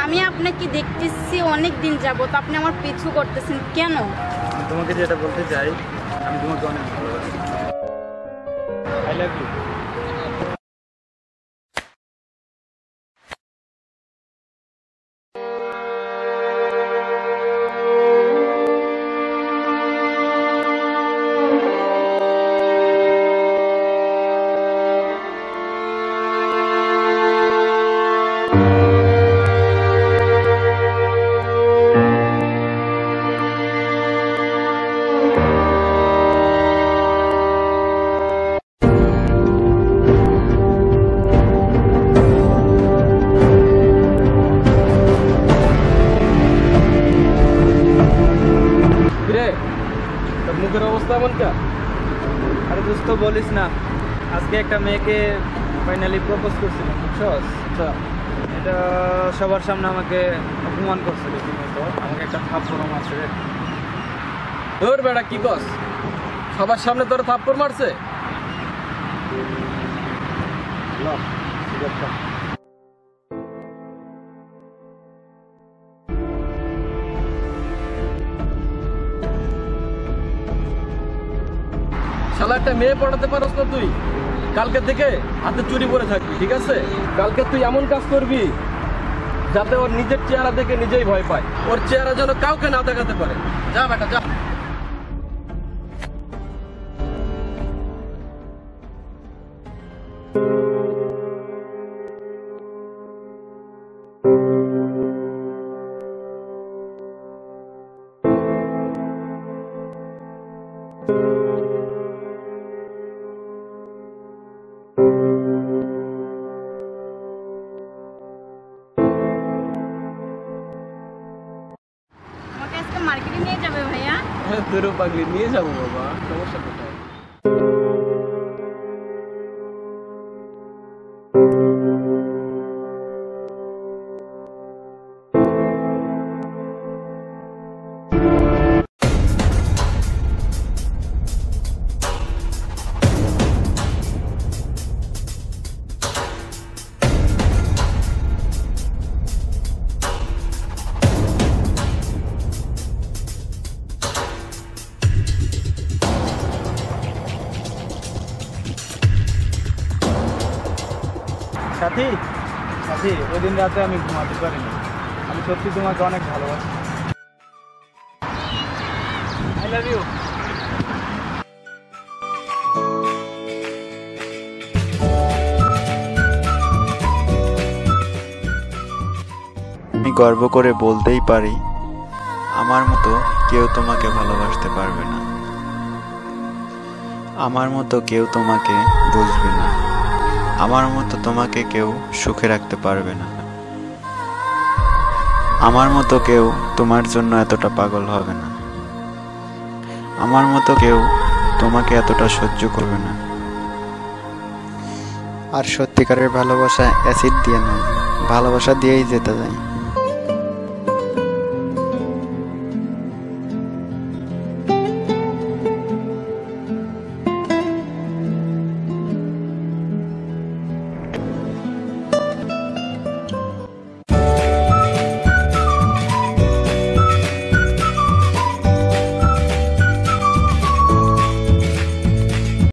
আমি আপনাকে দেখতেছি অনেক দিন যাবত, আপনি আমার পিছু করতেছেন কেন? আমি তোমাকে যেটা বলতে চাই, আমি তোমাকে অনেক ভালোবাসি। I love you. মুখের অবস্থা এমন কা? আরে দোস্ত বলিস না, আজকে একটা মেয়েকে ফাইনালি প্রপোজ করছিলাম, বুঝছস? আচ্ছা, এটা সবার সামনে আমাকে অপমান করছিল, আমাকে একটা থাপ্পড় মারছে রে। তোর বেটা কি কস? সবার সামনে তোর থাপ্পড় মারছে? শালা একটা মেয়ে পড়াতে পারস না তুই? কালকে থেকে হাতে চুরি করে থাকবি, ঠিক আছে? কালকে তুই এমন কাজ করবি যাতে ওর নিজের চেহারা দেখে নিজেই ভয় পায়, ওর চেহারা যেন কাউকে না দেখাতে পারে। যা বেটা যা। মার্কেটে নিয়ে যাবে ভাইয়া? তোরও পাগলি, নিয়ে যাবো বাবা, সমস্যা কোথায়? সাথী, সাথী, ওই দিন রাতে আমি ঘুমাতে পারিনি। আমি সত্যি তোমাকে অনেক ভালোবাসি। I love you. আমি গর্ব করে বলতেই পারি, আমার মতো কেউ তোমাকে ভালোবাসতে পারবে না, আমার মতো কেউ তোমাকে বুঝবে না, আমার মতো তোমাকে কেউ সুখে রাখতে পারবে না, আমার মতো কেউ তোমার জন্য এতটা পাগল হবে না, আমার মতো কেউ তোমাকে এতটা সহ্য করবে না। আর সত্যিকারের ভালোবাসা অ্যাসিড দিয়ে নয়, ভালোবাসা দিয়েই যেতে যায়।